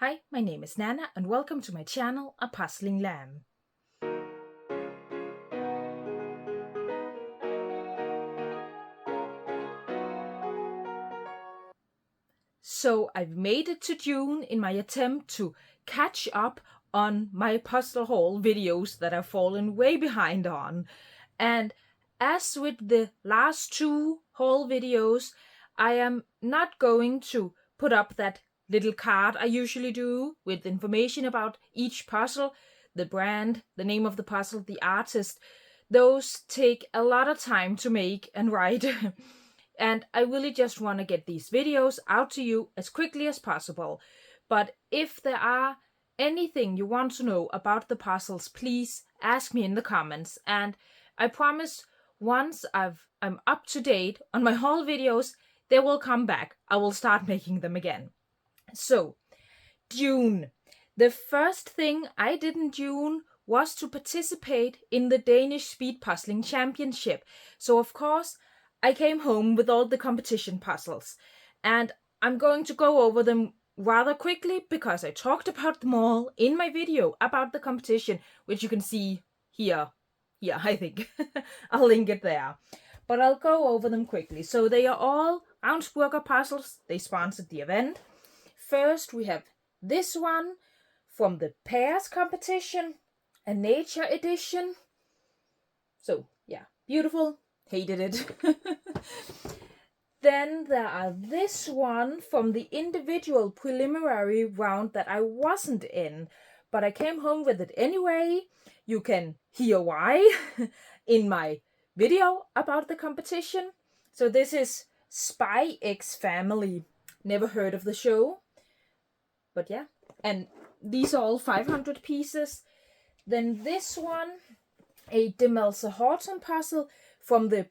Hi, my name is Nana and welcome to my channel, A Puzzling Lamb. So I've made it to June in my attempt to catch up on my puzzle haul videos that I've fallen way behind on. And as with the last two haul videos, I am not going to put up that little card I usually do with information about each puzzle, the brand, the name of the puzzle, the artist. Those take a lot of time to make and write. And I really just want to get these videos out to you as quickly as possible. But if there are anything you want to know about the puzzles, please ask me in the comments. And I promise once I'm up to date on my haul videos, they will come back. I will start making them again. So, June. The first thing I did in June was to participate in the Danish Speed Puzzling Championship. So, of course, I came home with all the competition puzzles. And I'm going to go over them rather quickly because I talked about them all in my video about the competition, which you can see here. Yeah, I think. I'll link it there. But I'll go over them quickly. So they are all Ravensburger puzzles. They sponsored the event. First, we have this one from the Pairs competition, a nature edition. So, yeah, beautiful. Hated it. Then there are this one from the individual preliminary round that I wasn't in, but I came home with it anyway. You can hear why in my video about the competition. So this is Spy X Family. Never heard of the show. But yeah, and these are all 500 pieces. Then this one, a Demelza Horton puzzle from the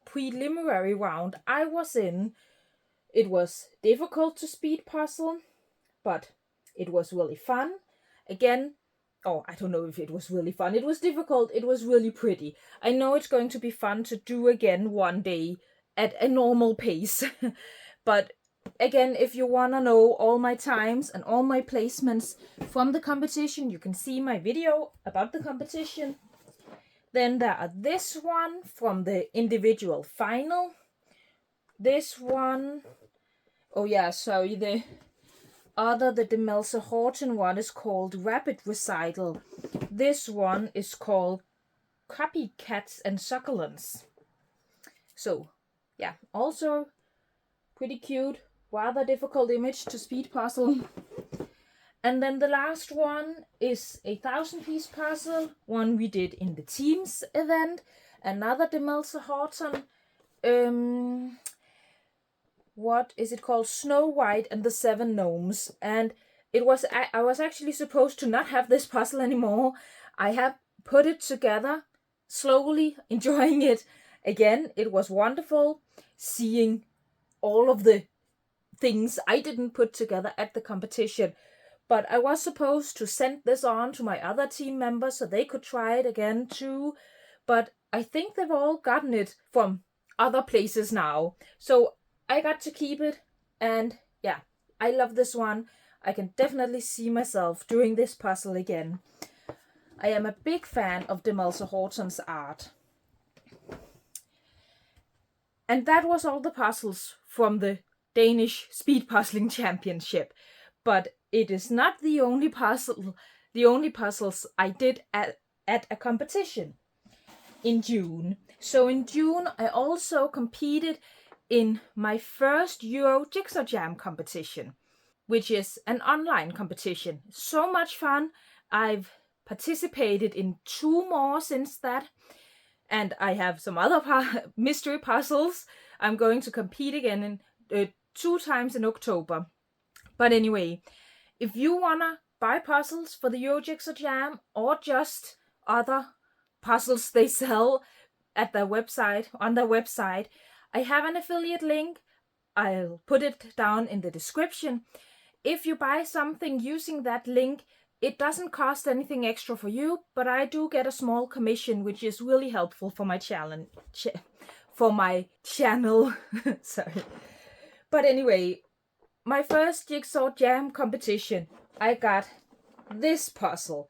preliminary round I was in. It was difficult to speed puzzle, but it was really fun. Again, I don't know if it was really fun. It was difficult. It was really pretty. I know it's going to be fun to do again one day at a normal pace. But again, if you want to know all my times and all my placements from the competition, you can see my video about the competition. Then there are this one from the individual final. This one, the Demelza Horton one is called Rapid Recital. This one is called Copycats and Succulents. So, yeah, also pretty cute, rather difficult image to speed puzzle. And then the last one is a 1,000-piece puzzle, one we did in the Teams event. Another Demelza Horton. What is it called? Snow White and the Seven Gnomes. And I was actually supposed to not have this puzzle anymore. I have put it together slowly, enjoying it. Again, it was wonderful seeing all of the things I didn't put together at the competition. But I was supposed to send this on to my other team members so they could try it again too. But I think they've all gotten it from other places now. So I got to keep it. And yeah, I love this one. I can definitely see myself doing this puzzle again. I am a big fan of Demelza Horton's art. And that was all the puzzles from the Danish Speed Puzzling Championship. But it is not the only puzzles I did at a competition in June. So in June, I also competed in my first Euro Jigsaw Jam competition, which is an online competition. So much fun. I've participated in 2 more since that. And I have some other mystery puzzles. I'm going to compete again in 2 times in October. But anyway, if you want to buy puzzles for the Euro Jigsaw Jam or just other puzzles they sell at their website, on their website, I have an affiliate link. I'll put it down in the description. If you buy something using that link, it doesn't cost anything extra for you, but I do get a small commission, which is really helpful for my channel. Sorry. But anyway, my first Jigsaw Jam competition, I got this puzzle,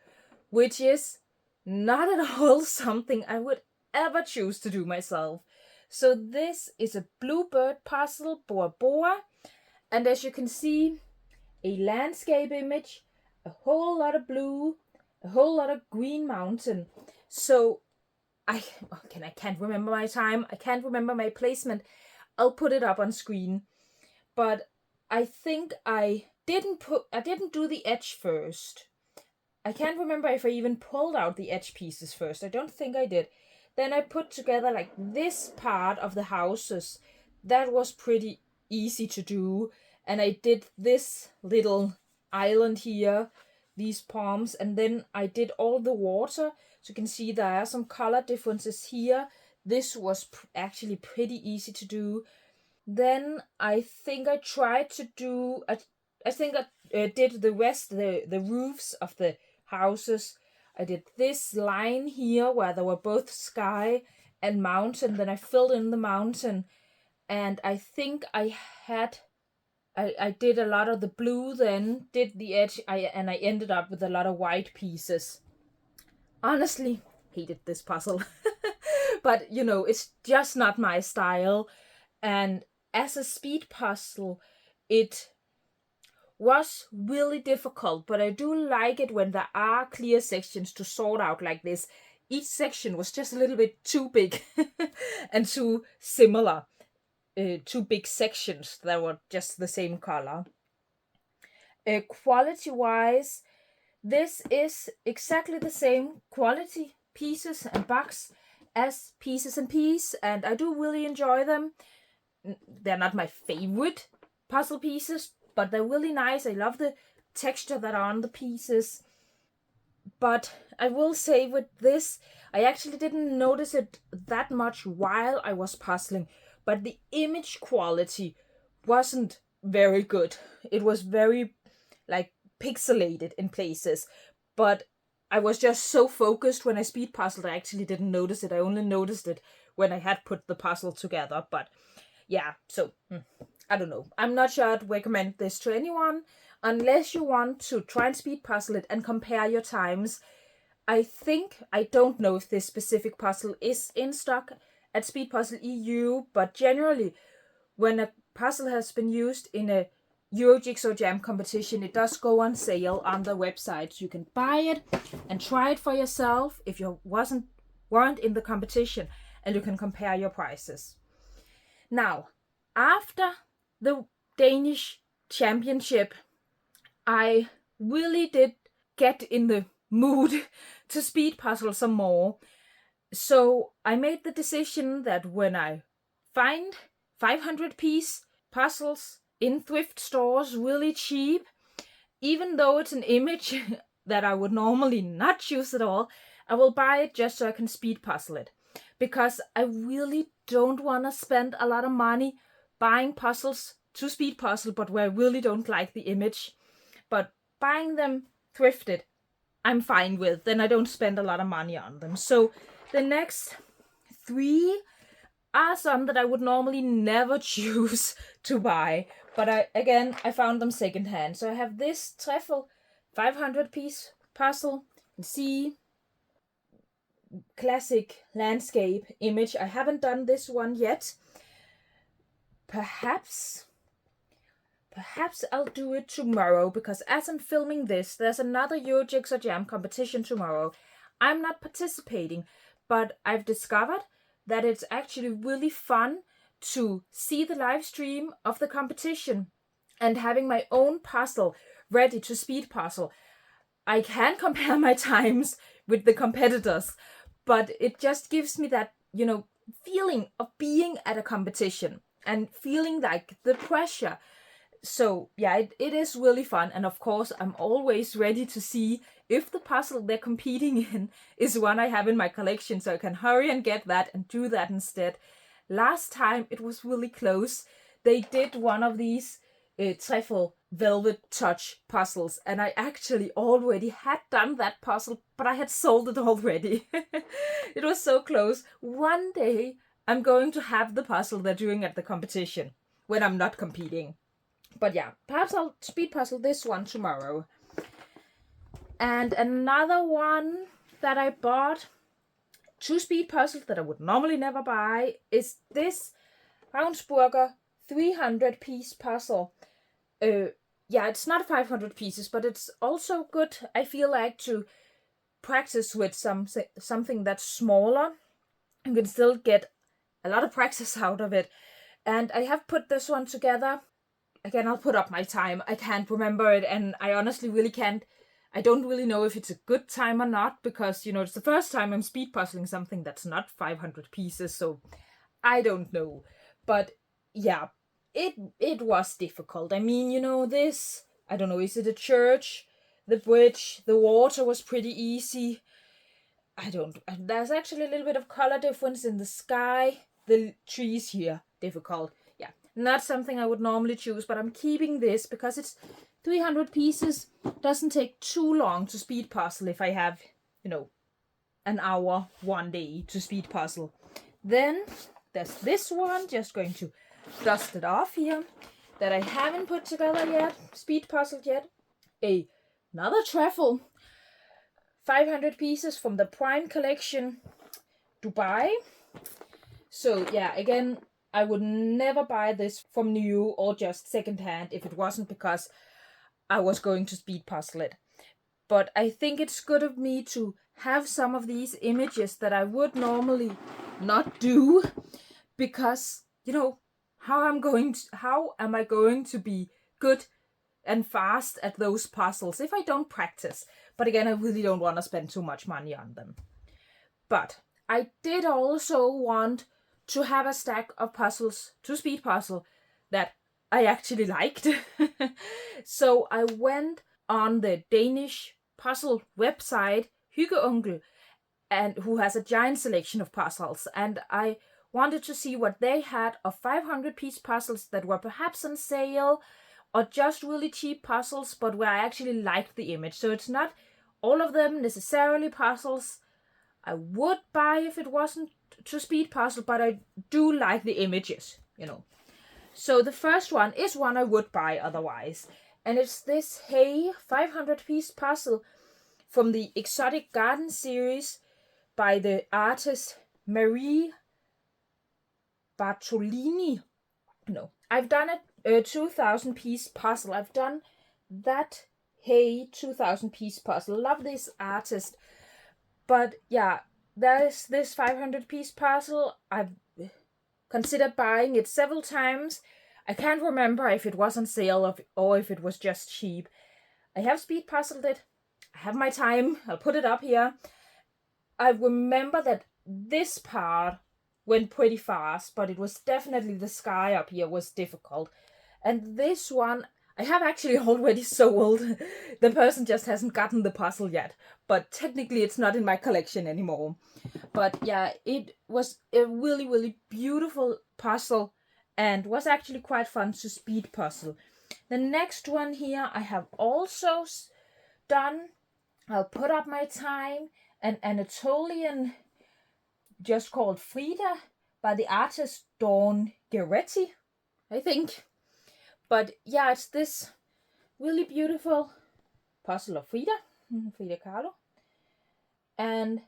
which is not at all something I would ever choose to do myself. So this is a bluebird puzzle, Boa Boa, and as you can see, a landscape image, a whole lot of blue, a whole lot of green mountain. So I can't remember my time. I can't remember my placement. I'll put it up on screen. But I think I didn't do the edge first. I can't remember if I even pulled out the edge pieces first. I don't think I did. Then I put together like this part of the houses. That was pretty easy to do. And I did this little island here, these palms, and then I did all the water. So you can see there are some color differences here. This was actually pretty easy to do. Then I think I tried to do, I think I did the rest, the roofs of the houses. I did this line here where there were both sky and mountain. Then I filled in the mountain. And I think I did a lot of the blue, then did the edge, and I ended up with a lot of white pieces. Honestly, hated this puzzle. But, you know, it's just not my style. And as a speed puzzle, it was really difficult, but I do like it when there are clear sections to sort out like this. Each section was just a little bit too big and too similar. Two big sections that were just the same color. Quality-wise, this is exactly the same quality pieces and box as Pieces and Peas, and I do really enjoy them. They're not my favorite puzzle pieces, but they're really nice. I love the texture that are on the pieces. But I will say with this, I actually didn't notice it that much while I was puzzling, but the image quality wasn't very good. It was very like pixelated in places, but I was just so focused when I speed puzzled, I actually didn't notice it. I only noticed it when I had put the puzzle together. But yeah, so I don't know. I'm not sure I'd recommend this to anyone unless you want to try and speed puzzle it and compare your times. I don't know if this specific puzzle is in stock at speedpuzzle.eu, but generally when a puzzle has been used in a Euro Jigsaw Jam competition, it does go on sale on the website. You can buy it and try it for yourself if you weren't in the competition, and you can compare your prices. Now, after the Danish Championship, I really did get in the mood to speed puzzle some more. So I made the decision that when I find 500-piece puzzles in thrift stores really cheap, even though it's an image that I would normally not choose at all, I will buy it just so I can speed puzzle it. Because I really don't want to spend a lot of money buying puzzles to speed puzzle, but where I really don't like the image. But buying them thrifted, I'm fine with. Then I don't spend a lot of money on them. So the next 3 are some that I would normally never choose to buy. But I found them secondhand. So I have this Treffel 500-piece puzzle. You can see classic landscape image. I haven't done this one yet. Perhaps I'll do it tomorrow, because as I'm filming this, there's another Euro Jigsaw Jam competition tomorrow. I'm not participating, but I've discovered that it's actually really fun to see the live stream of the competition and having my own puzzle ready to speed puzzle. I can compare my times with the competitors, but it just gives me that, feeling of being at a competition and feeling like the pressure. So yeah, it is really fun. And of course, I'm always ready to see if the puzzle they're competing in is one I have in my collection, so I can hurry and get that and do that instead. Last time it was really close. They did one of these Treffel Velvet Touch puzzles, and I actually already had done that puzzle, but I had sold it already. It was so close. One day I'm going to have the puzzle they're doing at the competition when I'm not competing. But yeah, perhaps I'll speed puzzle this one tomorrow. And another one that I bought, 2 speed puzzles that I would normally never buy, is this Ravensburger 300-piece puzzle. Yeah, it's not 500 pieces, but it's also good, I feel like, to practice with something that's smaller. You can still get a lot of practice out of it. And I have put this one together. Again, I'll put up my time. I can't remember it, and I honestly really can't. I don't really know if it's a good time or not, because, you know, it's the first time I'm speed puzzling something that's not 500 pieces, so I don't know. But yeah, it was difficult. I mean, you know, this, I don't know, is it a church? The bridge, the water was pretty easy. There's actually a little bit of color difference in the sky. The trees here, difficult. Yeah, not something I would normally choose, but I'm keeping this because it's 300 pieces. Doesn't take too long to speed puzzle if I have, you know, an hour one day to speed puzzle. Then there's this one, just going to dust it off here, that I haven't put together yet, speed puzzled yet. Another truffle, 500 pieces from the Prime collection, Dubai. So yeah, again, I would never buy this from new or just secondhand if it wasn't because I was going to speed puzzle it. But I think it's good of me to have some of these images that I would normally not do, because, you know, how am I going to be good and fast at those puzzles if I don't practice? But again, I really don't want to spend too much money on them. But I did also want to have a stack of puzzles to speed puzzle that I actually liked. So I went on the Danish puzzle website, Hyggeonkel, and who has a giant selection of puzzles, and I wanted to see what they had of 500-piece puzzles that were perhaps on sale, or just really cheap puzzles, but where I actually liked the image. So it's not all of them necessarily puzzles I would buy if it wasn't to speed puzzle, but I do like the images, you know. So the first one is one I would buy otherwise, and it's this Hey 500-piece puzzle from the Exotic Garden series by the artist Marie Bartolini. No, I've done a 2,000-piece puzzle. I've done that Hey 2,000-piece puzzle. Love this artist. But yeah, there's this 500-piece puzzle. I've considered buying it several times. I can't remember if it was on sale or if it was just cheap. I have speed puzzled it. I have my time. I'll put it up here. I remember that this part went pretty fast, but it was definitely the sky up here was difficult. And this one, I have actually already sold. The person just hasn't gotten the puzzle yet, but technically it's not in my collection anymore. But yeah, it was a really, really beautiful puzzle and was actually quite fun to speed puzzle. The next one here I have also done. I'll put up my time. An Anatolian, just called Frida, by the artist Dawn Geretti, I think. But yeah, it's this really beautiful puzzle of Frida Kahlo. And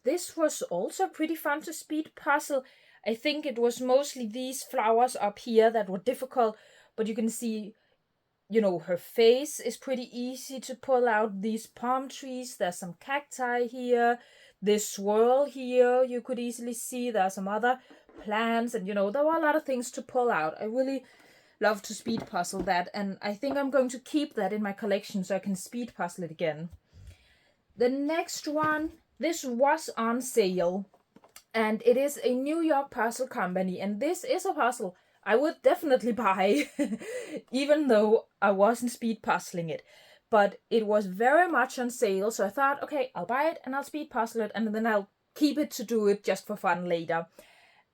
this was also pretty fun to speed puzzle. I think it was mostly these flowers up here that were difficult, but you can see, you know, her face is pretty easy to pull out. These palm trees, there's some cacti here, this swirl here, you could easily see. There are some other plants, and, you know, there were a lot of things to pull out. I really love to speed puzzle that, and I think I'm going to keep that in my collection so I can speed puzzle it again. The next one, this was on sale, and it is a New York puzzle company, and this is a puzzle I would definitely buy, even though I wasn't speed puzzling it. But it was very much on sale, so I thought, okay, I'll buy it and I'll speed puzzle it, and then I'll keep it to do it just for fun later.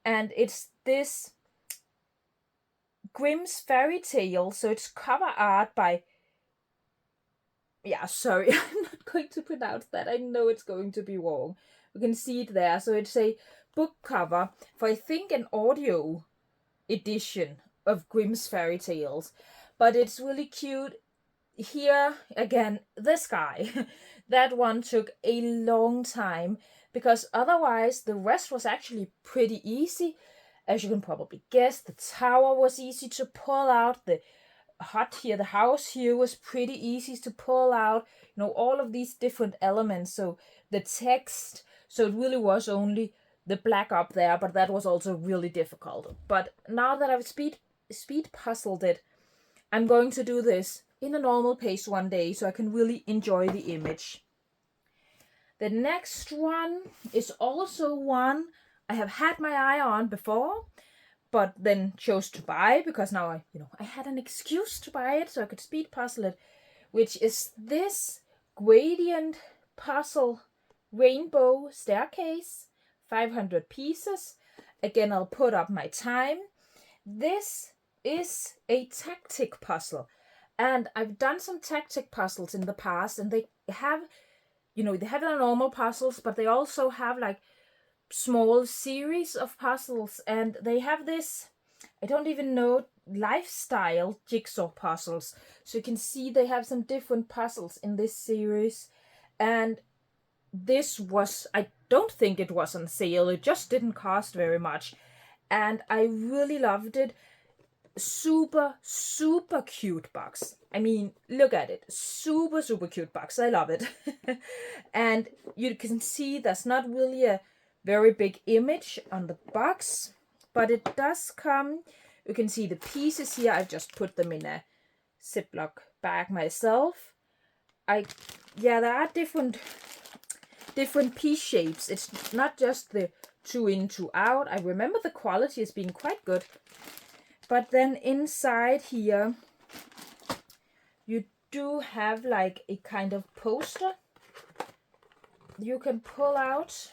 And it's this Grimm's Fairy Tale, so it's cover art by... Yeah, sorry, I'm not going to pronounce that. I know it's going to be wrong. You can see it there. So it's a book cover for, I think, an audio edition of Grimm's fairy tales. But it's really cute. Here, again, this guy. That one took a long time, because otherwise the rest was actually pretty easy. As you can probably guess, the tower was easy to pull out. The hut here, the house here was pretty easy to pull out. You know, all of these different elements. So the text, so it really was only the black up there, but that was also really difficult. But now that I've speed puzzled it, I'm going to do this in a normal pace one day so I can really enjoy the image. The next one is also one I have had my eye on before, but then chose to buy because now I had an excuse to buy it so I could speed puzzle it, which is this gradient puzzle rainbow staircase, 500 pieces. Again, I'll put up my time. This is a tactic puzzle, and I've done some tactic puzzles in the past, and they have, they have the normal puzzles, but they also have like small series of puzzles, and they have this, I don't even know, lifestyle jigsaw puzzles. So you can see they have some different puzzles in this series, and this was, I don't think it was on sale, it just didn't cost very much, and I really loved it. Super cute box. I mean, look at it. Super cute box. I love it. And you can see there's not really a very big image on the box, but it does come. You can see the pieces here. I've just put them in a Ziploc bag myself. There are different piece shapes. It's not just the 2 in, 2 out. I remember the quality as being quite good. But then inside here, you do have like a kind of poster you can pull out.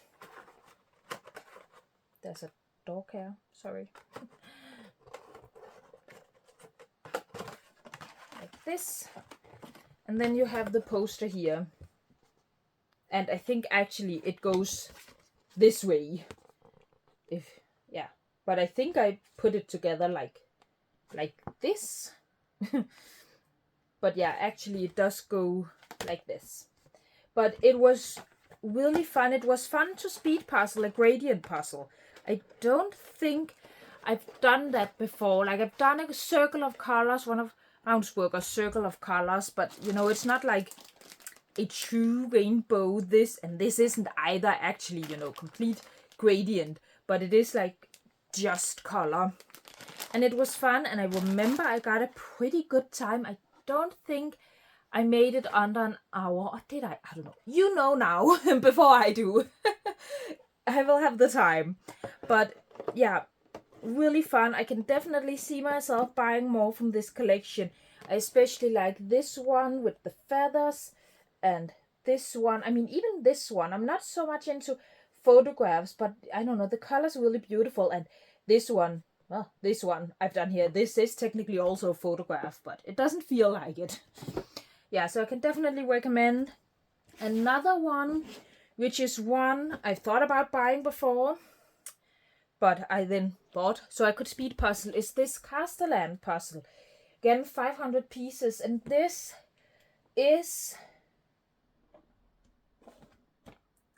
There's a dog here, sorry. Like this. And then you have the poster here. And I think actually it goes this way. But I think I put it together like this. But yeah, actually it does go like this. But it was really fun. It was fun to speed puzzle a gradient puzzle. I don't think I've done that before. Like, I've done a circle of colors, one of Ravensburger's circle of colors, but it's not like a true rainbow. This isn't either actually, complete gradient, but it is like just color. And it was fun, and I remember I got a pretty good time. I don't think I made it under an hour, or did I? I don't know. You know now, before I do. I will have the time. But yeah, really fun. I can definitely see myself buying more from this collection. I especially like this one with the feathers, and this one. I mean, even this one. I'm not so much into photographs, but I don't know, the color's really beautiful. And this one, well, this one I've done here, this is technically also a photograph, but it doesn't feel like it. Yeah, so I can definitely recommend. Another one, which is one I've thought about buying before, but I then bought so I could speed puzzle, is this Castellan puzzle. Again, 500 pieces, and this is,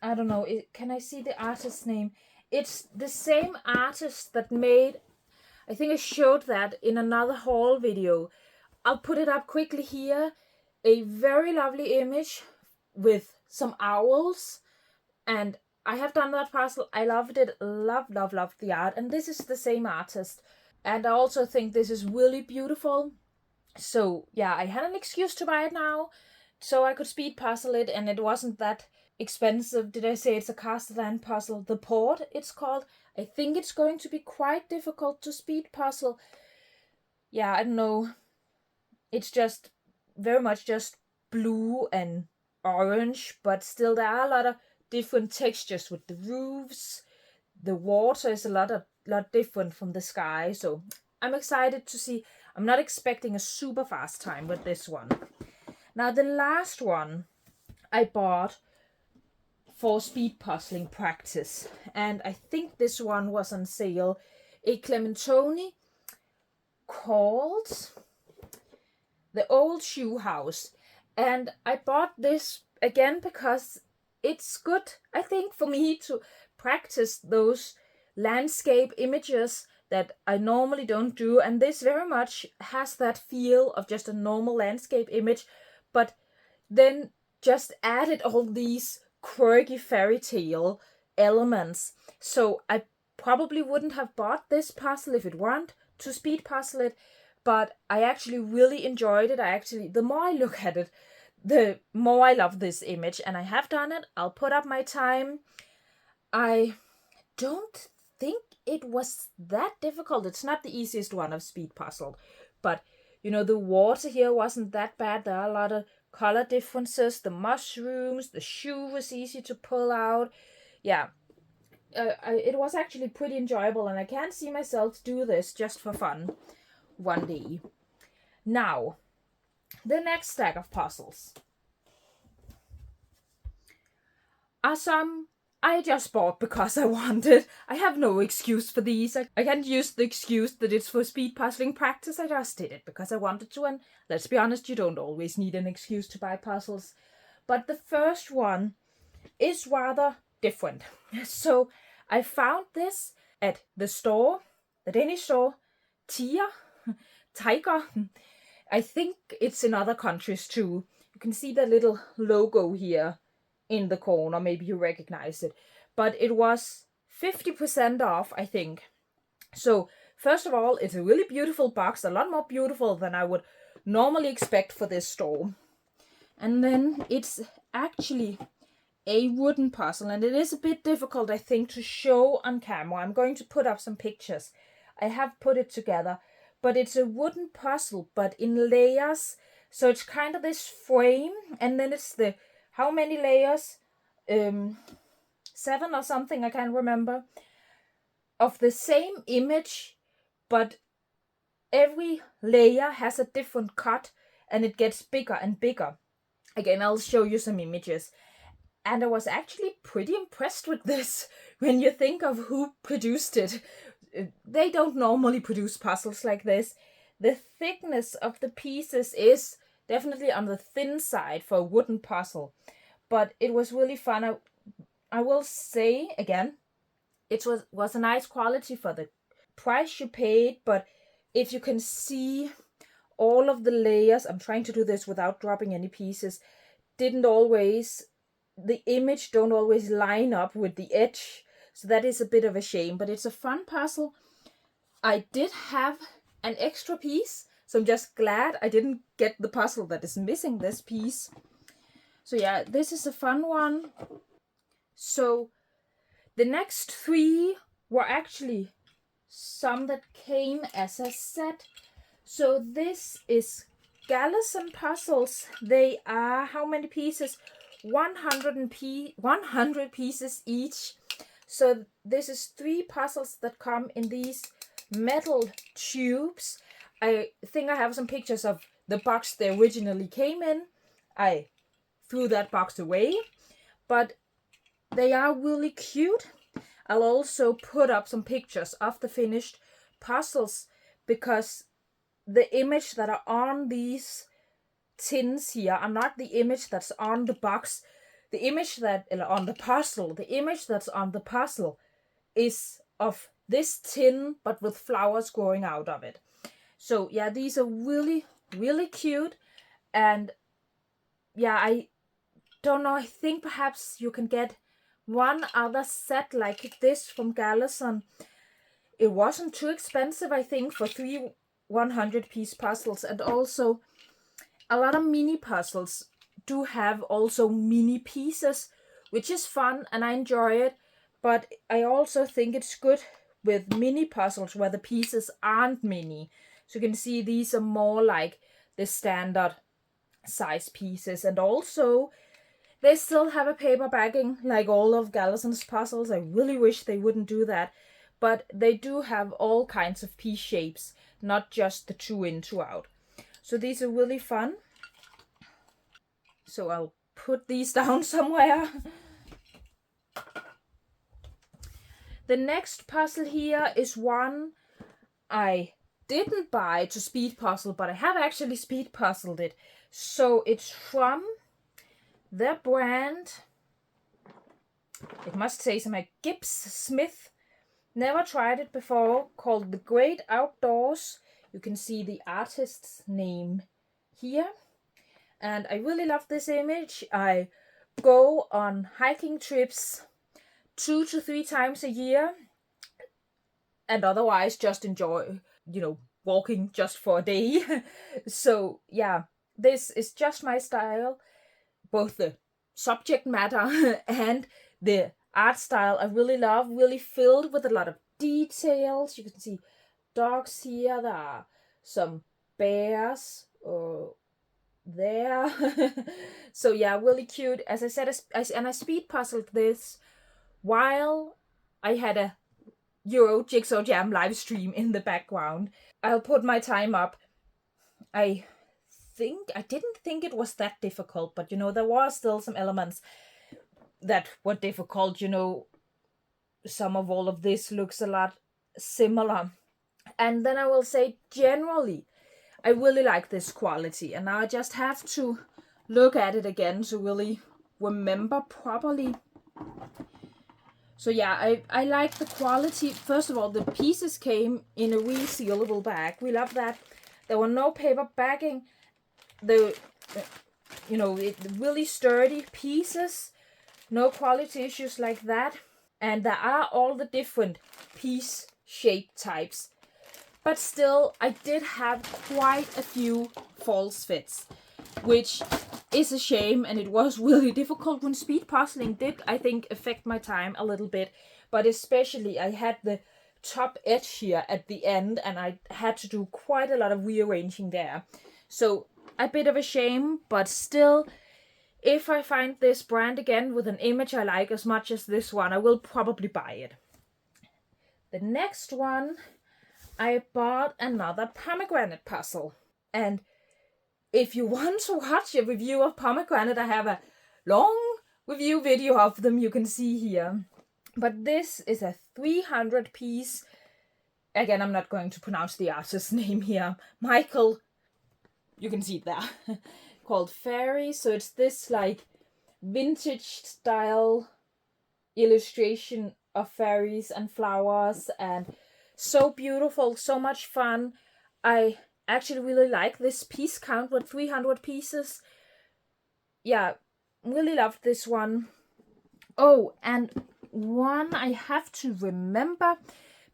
I don't know, can I see the artist's name? It's the same artist that made, I think I showed that in another haul video. I'll put it up quickly here. A very lovely image with some owls. And I have done that puzzle. I loved it. Loved the art. And this is the same artist. And I also think this is really beautiful. So yeah, I had an excuse to buy it now, so I could speed puzzle it, and it wasn't that expensive. Did I say it's a Castellan puzzle? The Port, it's called. I think it's going to be quite difficult to speed puzzle. Yeah, I don't know. It's just very much just blue and orange, but still there are a lot of different textures with the roofs. The water is a lot different from the sky, so I'm excited to see. I'm not expecting a super fast time with this one. Now the last one I bought for speed puzzling practice, and I think this one was on sale. A Clementoni called The Old Shoe House. And I bought this again because it's good, I think, for me to practice those landscape images that I normally don't do. And this very much has that feel of just a normal landscape image, but then just added all these quirky fairy tale elements. So I probably wouldn't have bought this puzzle if it weren't to speed puzzle it, but I actually really enjoyed it. The more I look at it, the more I love this image, and I have done it. I'll put up my time. I don't think it was that difficult. It's not the easiest one of speed puzzle, but you know, the water here wasn't that bad. There are a lot of color differences. The mushrooms, the shoe was easy to pull out. Yeah, it was actually pretty enjoyable, and I can't see myself do this just for fun one day. Now, the next stack of puzzles are some I just bought because I wanted. I have no excuse for these. I can't use the excuse that it's for speed puzzling practice. I just did it because I wanted to, and let's be honest, you don't always need an excuse to buy puzzles. But the first one is rather different. So I found this at the store, the Danish store, Tiger. I think it's in other countries too. You can see the little logo here in the corner. Maybe you recognize it. But it was 50% off, I think. So first of all, it's a really beautiful box. A lot more beautiful than I would normally expect for this store. And then it's actually a wooden puzzle. And it is a bit difficult, I think, to show on camera. I'm going to put up some pictures. I have put it together. But it's a wooden puzzle, but in layers. So it's kind of this frame, and then it's the, how many layers? 7 or something, I can't remember. Of the same image, but every layer has a different cut, and it gets bigger and bigger. Again, I'll show you some images. And I was actually pretty impressed with this when you think of who produced it. They don't normally produce puzzles like this. The thickness of the pieces is definitely on the thin side for a wooden puzzle, but it was really fun. I will say again, it was a nice quality for the price you paid, but if you can see all of the layers, I'm trying to do this without dropping any pieces, the image don't always line up with the edge. So that is a bit of a shame, but it's a fun puzzle. I did have an extra piece, so I'm just glad I didn't get the puzzle that is missing this piece. So yeah, this is a fun one. So the next 3 were actually some that came as a set. So this is Galison puzzles. They are, how many pieces? 100 pieces each. So this is 3 puzzles that come in these metal tubes. I think I have some pictures of the box they originally came in. I threw that box away, but they are really cute. I'll also put up some pictures of the finished puzzles because the image that are on these tins here are not the image that's on the box. The image the image that's on the puzzle is of this tin, but with flowers growing out of it. So yeah, these are really, really cute. And yeah, I don't know, I think perhaps you can get one other set like this from Galison. It wasn't too expensive, I think, for 3 100-piece puzzles. And also a lot of mini puzzles do have also mini pieces, which is fun and I enjoy it. But I also think it's good with mini puzzles where the pieces aren't mini. So you can see these are more like the standard size pieces. And also they still have a paper backing like all of Galison's puzzles. I really wish they wouldn't do that. But they do have all kinds of piece shapes, not just the 2 in, 2 out. So these are really fun. So I'll put these down somewhere. The next puzzle here is one I didn't buy to speed puzzle, but I have actually speed puzzled it. So it's from their brand, it must say something like Gibbs Smith. Never tried it before, called The Great Outdoors. You can see the artist's name here. And I really love this image. I go on hiking trips 2 to 3 times a year, and otherwise just enjoy, walking just for a day. So yeah, this is just my style. Both the subject matter and the art style I really love, really filled with a lot of details. You can see dogs here, there are some bears there. So yeah, really cute. As I said, I speed puzzled this while I had a Euro Jigsaw Jam live stream in the background. I'll put my time up. I didn't think it was that difficult, but there were still some elements that were difficult. Some of all of this looks a lot similar. And then I will say, generally, I really like this quality. And now I just have to look at it again to really remember properly. So yeah, I like the quality. First of all, the pieces came in a resealable bag. We love that. There were no paper backing. Really sturdy pieces. No quality issues like that. And there are all the different piece shape types. But still, I did have quite a few false fits, which is a shame, and it was really difficult when speed puzzling did, I think, affect my time a little bit. But especially, I had the top edge here at the end, and I had to do quite a lot of rearranging there. So, a bit of a shame, but still, if I find this brand again with an image I like as much as this one, I will probably buy it. The next one, I bought another pomegranate puzzle. And if you want to watch a review of pomegranate, I have a long review video of them you can see here. But this is a 300 piece. Again, I'm not going to pronounce the artist's name here. Michael, you can see it there. Called Fairy. So it's this like vintage style illustration of fairies and flowers, and so beautiful, so much fun. I actually really like this piece count with 300 pieces. Yeah, really loved this one. Oh, and one I have to remember,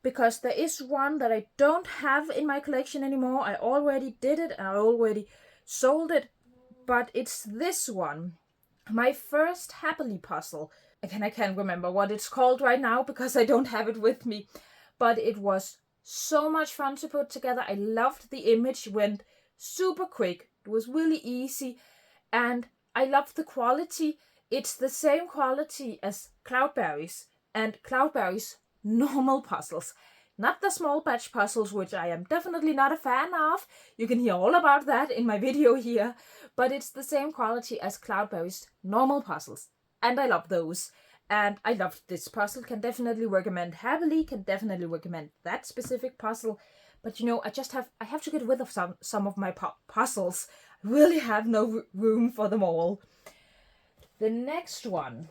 because there is one that I don't have in my collection anymore. I already did it and I already sold it, but it's this one. My first Happily puzzle. Again, I can't remember what it's called right now because I don't have it with me. But it was so much fun to put together. I loved the image, went super quick. It was really easy. And I loved the quality. It's the same quality as Cloudberry's and Cloudberry's normal puzzles. Not the small batch puzzles, which I am definitely not a fan of. You can hear all about that in my video here. But it's the same quality as Cloudberry's normal puzzles. And I love those. And I loved this puzzle. Can definitely recommend Happily. Can definitely recommend that specific puzzle. But I have to get rid of some of my puzzles. I really have no room for them all. The next one,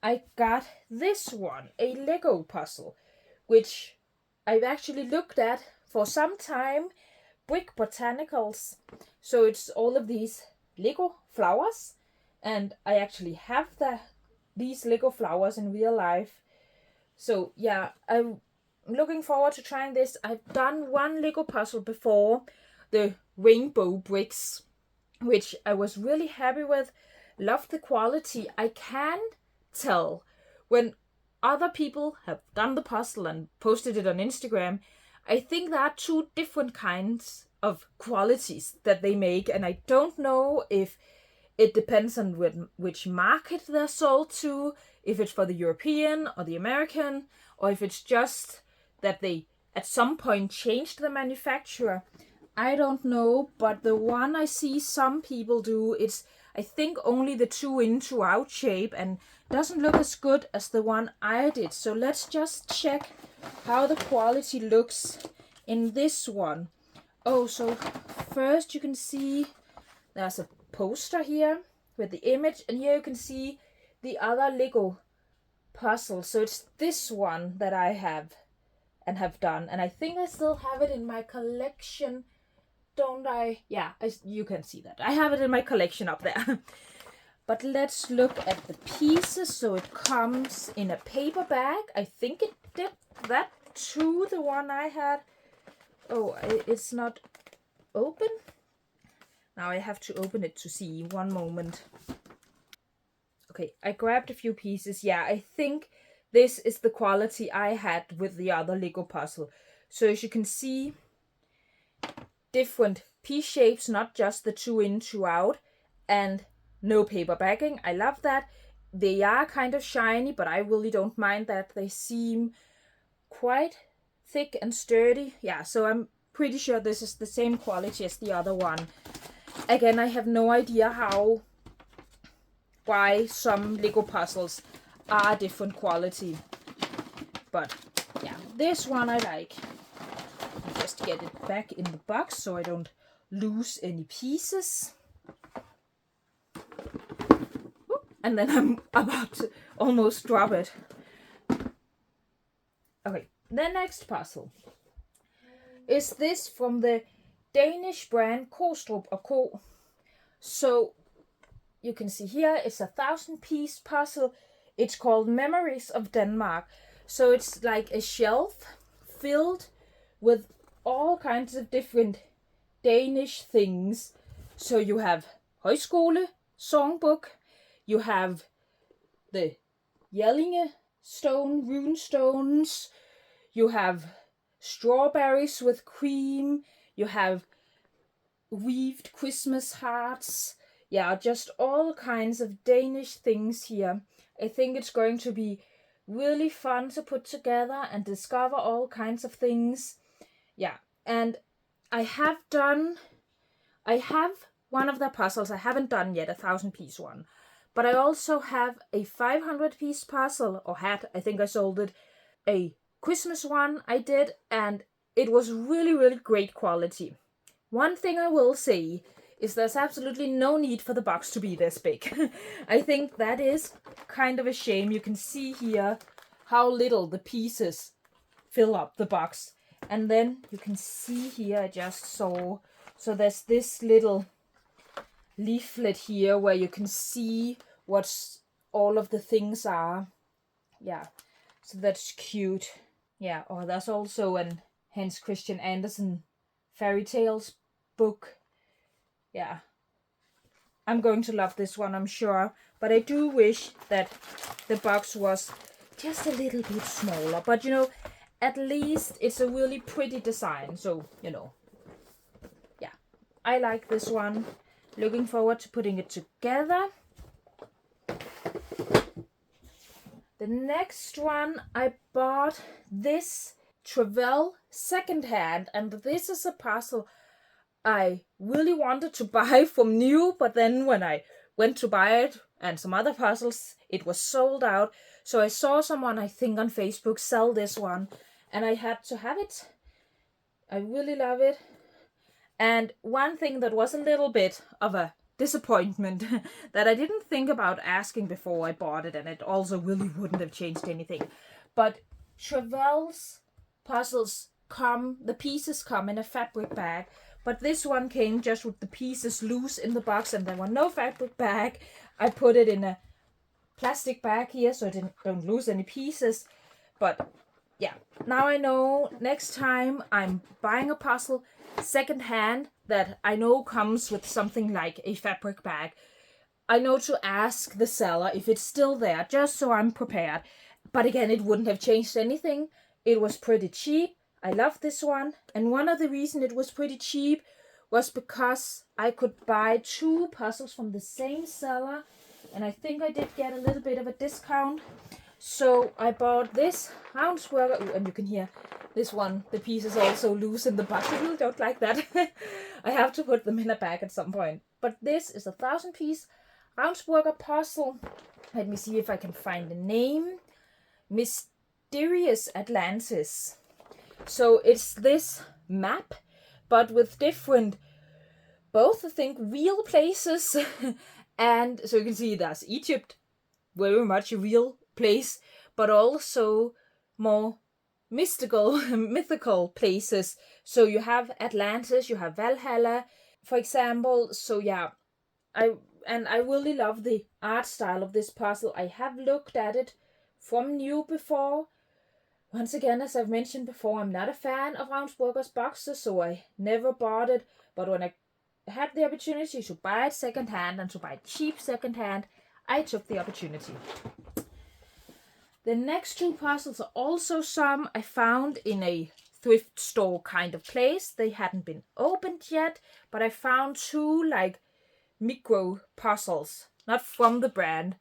I got this one, a Lego puzzle, which I've actually looked at for some time. Brick Botanicals. So it's all of these Lego flowers. And I actually have these Lego flowers in real life. So yeah, I'm looking forward to trying this. I've done one Lego puzzle before, the rainbow bricks, which I was really happy with. Loved the quality. I can tell when other people have done the puzzle and posted it on Instagram, I think there are 2 different kinds of qualities that they make, and I don't know if it depends on which market they're sold to, if it's for the European or the American, or if it's just that they at some point changed the manufacturer. I don't know, but the one I see some people do, it's I think only the 2-in, 2-out shape, and doesn't look as good as the one I did. So let's just check how the quality looks in this one. Oh, so first you can see there's a poster here with the image, and here you can see the other Lego puzzle. So it's this one that I have done, and I think I still have it in my collection, don't I? Yeah, you can see that I have it in my collection up there. But let's look at the pieces. So it comes in a paper bag. I think it did that too, the one I had. Oh, it's not open. Now I have to open it to see. One moment. Okay, I grabbed a few pieces. Yeah, I think this is the quality I had with the other Lego puzzle. So as you can see, different piece shapes, not just the 2 in, 2 out, and no paper backing. I love that. They are kind of shiny, but I really don't mind that. They seem quite thick and sturdy. Yeah, so I'm pretty sure this is the same quality as the other one. Again, I have no idea why some Lego puzzles are different quality. But yeah, this one I like. Just get it back in the box so I don't lose any pieces. And then I'm about to almost drop it. Okay, the next puzzle is this from the Danish brand Kostrup & Co. So you can see here it's a 1,000-piece puzzle. It's called Memories of Denmark. So it's like a shelf filled with all kinds of different Danish things. So you have Højskole songbook. You have the Jellinge stone, rune stones. You have strawberries with cream. You have weaved Christmas hearts. Yeah, just all kinds of Danish things here. I think it's going to be really fun to put together and discover all kinds of things. Yeah, and I have one of the puzzles I haven't done yet, a 1,000-piece one. But I also have a 500-piece puzzle, or had, I think I sold it, a Christmas one I did, and it was really, really great quality. One thing I will say is there's absolutely no need for the box to be this big. I think that is kind of a shame. You can see here how little the pieces fill up the box. And then you can see here, I just saw, so there's this little leaflet here where you can see what all of the things are. Yeah, so that's cute. Yeah, or there's also an Hans Christian Andersen fairy tales book. Yeah, I'm going to love this one, I'm sure. But I do wish that the box was just a little bit smaller. But you know, at least it's a really pretty design. So, you know, yeah, I like this one. Looking forward to putting it together. The next one, I bought this Travel secondhand, and this is a puzzle I really wanted to buy from new, but then when I went to buy it and some other puzzles, it was sold out. So I saw someone, I think on Facebook, sell this one, and I had to have it. I really love it. And one thing that was a little bit of a disappointment that I didn't think about asking before I bought it, and it also really wouldn't have changed anything. But Travel's puzzles the pieces come in a fabric bag, but this one came just with the pieces loose in the box, and there were no fabric bag. I put it in a plastic bag here so I don't lose any pieces. But yeah, now I know next time I'm buying a puzzle secondhand that I know comes with something like a fabric bag, I know to ask the seller if it's still there, just so I'm prepared. But again, it wouldn't have changed anything. It was pretty cheap. I love this one. And one of the reasons it was pretty cheap was because I could buy 2 puzzles from the same seller. And I think I did get a little bit of a discount. So I bought this Ravensburger. Ooh, and you can hear this one. The piece is also loose in the box. I really don't like that. I have to put them in a bag at some point. But this is a 1,000-piece Ravensburger puzzle. Let me see if I can find the name. Mysterious Atlantis. So it's this map, but with different, both I think real places, and so you can see there's Egypt, very much a real place, but also more mythical places. So you have Atlantis, you have Valhalla, for example. So yeah, I really love the art style of this puzzle. I have looked at it from new before. Once again, as I've mentioned before, I'm not a fan of Ravensburger's boxes, so I never bought it. But when I had the opportunity to buy it secondhand and to buy cheap secondhand, I took the opportunity. The next two puzzles are also some I found in a thrift store kind of place. They hadn't been opened yet, but I found two like micro puzzles, not from the brand,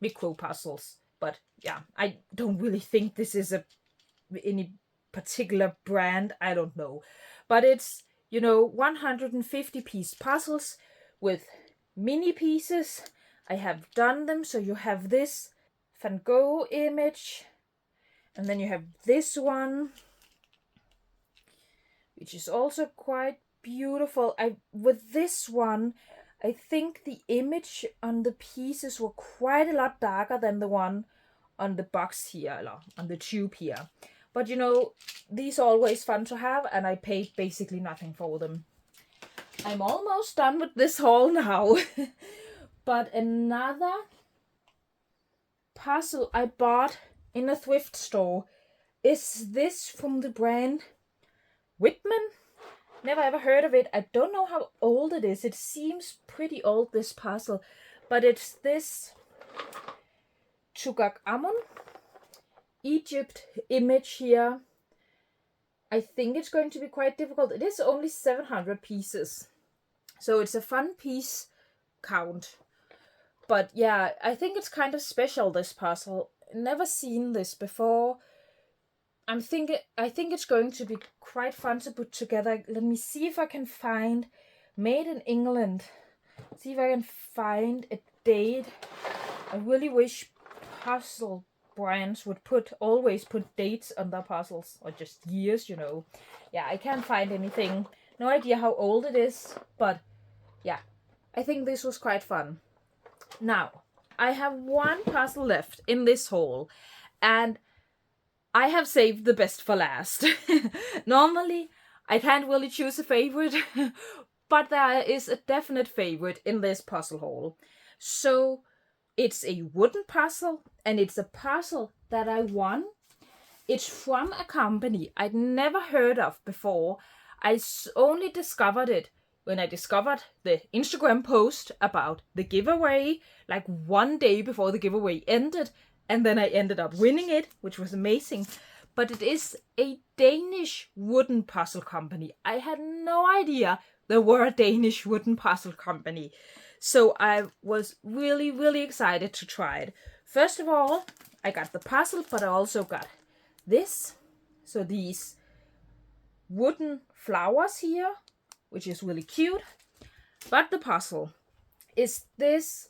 micro puzzles. But yeah, I don't really think this is any particular brand, I don't know. But it's, 150 piece puzzles with mini pieces. I have done them, so you have this Van Gogh image, and then you have this one, which is also quite beautiful. With this one, I think the image on the pieces were quite a lot darker than the one on the box here, or on the tube here. But these are always fun to have, and I paid basically nothing for them. I'm almost done with this haul now. But another puzzle I bought in a thrift store is this from the brand Whitman. Never ever heard of it. I don't know how old it is. It seems pretty old, this puzzle. But it's this Tutankhamun Egypt image here. I think it's going to be quite difficult. It is only 700 pieces. So it's a fun piece count. But yeah, I think it's kind of special, this puzzle. Never seen this before. I think it's going to be quite fun to put together. Let me see if I can find made in England. See if I can find a date. I really wish puzzle brands would always put dates on their puzzles, or just years, Yeah, I can't find anything. No idea how old it is, but yeah, I think this was quite fun. Now, I have one puzzle left in this haul, and I have saved the best for last. Normally, I can't really choose a favorite, but there is a definite favorite in this puzzle haul. So, it's a wooden puzzle, and it's a puzzle that I won. It's from a company I'd never heard of before. I only discovered it when I discovered the Instagram post about the giveaway, like one day before the giveaway ended, and then I ended up winning it, which was amazing. But it is a Danish wooden puzzle company. I had no idea there were a Danish wooden puzzle company. So I was really, really excited to try it. First of all, I got the puzzle, but I also got this. So these wooden flowers here, which is really cute. But the puzzle is this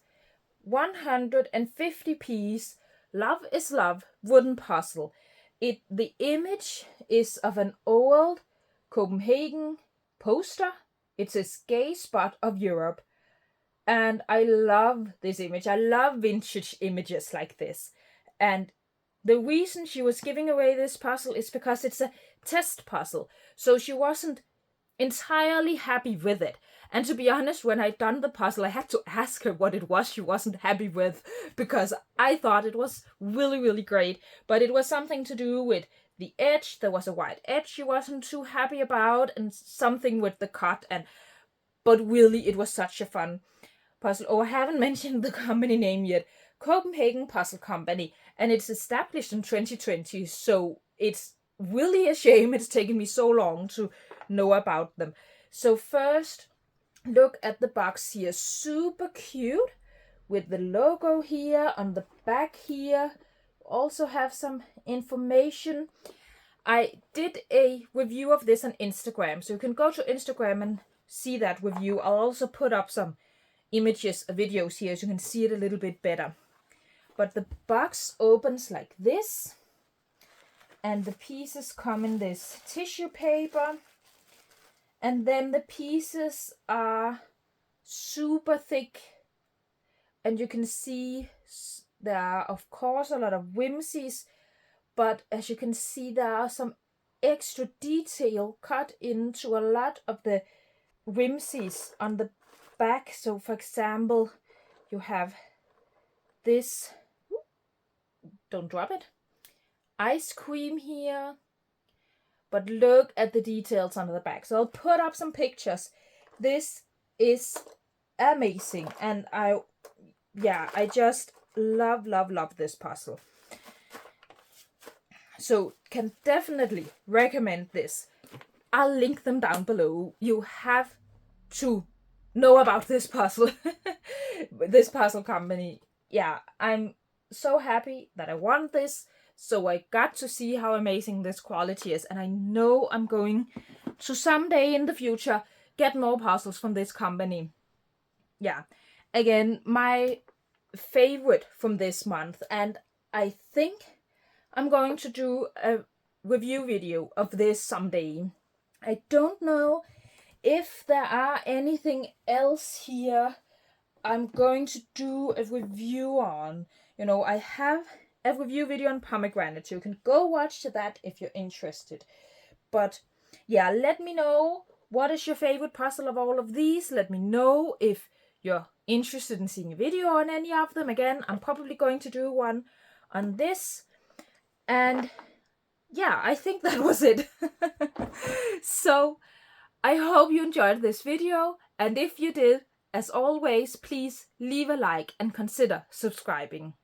150 piece Love is Love wooden puzzle. The image is of an old Copenhagen poster. It's a gay spot of Europe. And I love this image. I love vintage images like this. And the reason she was giving away this puzzle is because it's a test puzzle. So she wasn't entirely happy with it. And to be honest, when I'd done the puzzle, I had to ask her what it was she wasn't happy with, because I thought it was really, really great. But it was something to do with the edge. There was a white edge she wasn't too happy about, and something with the cut. But really, it was such a fun puzzle. Oh, I haven't mentioned the company name yet. Copenhagen Puzzle Company. And it's established in 2020. So it's really a shame it's taken me so long to know about them. So first, look at the box here. Super cute with the logo here on the back here. Also have some information. I did a review of this on Instagram, so you can go to Instagram and see that review. I'll also put up some images, videos here, so you can see it a little bit better. But the box opens like this, and the pieces come in this tissue paper. And then the pieces are super thick, and you can see there are of course a lot of whimsies, but as you can see there are some extra detail cut into a lot of the whimsies on the back. So for example, you have this, don't drop it, ice cream here, but look at the details on the back. So I'll put up some pictures. This is amazing, and I just love this puzzle. So can definitely recommend this. I'll link them down below. You have to know about this puzzle. This puzzle company. Yeah, I'm so happy that I won this. So I got to see how amazing this quality is. And I know I'm going to someday in the future get more puzzles from this company. Yeah, again, my favorite from this month. And I think I'm going to do a review video of this someday. I don't know if there are anything else here I'm going to do a review on. You know, I have a review video on pomegranate. You can go watch that if you're interested. But yeah, let me know what is your favorite puzzle of all of these. Let me know if you're interested in seeing a video on any of them. Again, I'm probably going to do one on this. And yeah, I think that was it. So I hope you enjoyed this video, and if you did, as always, please leave a like and consider subscribing.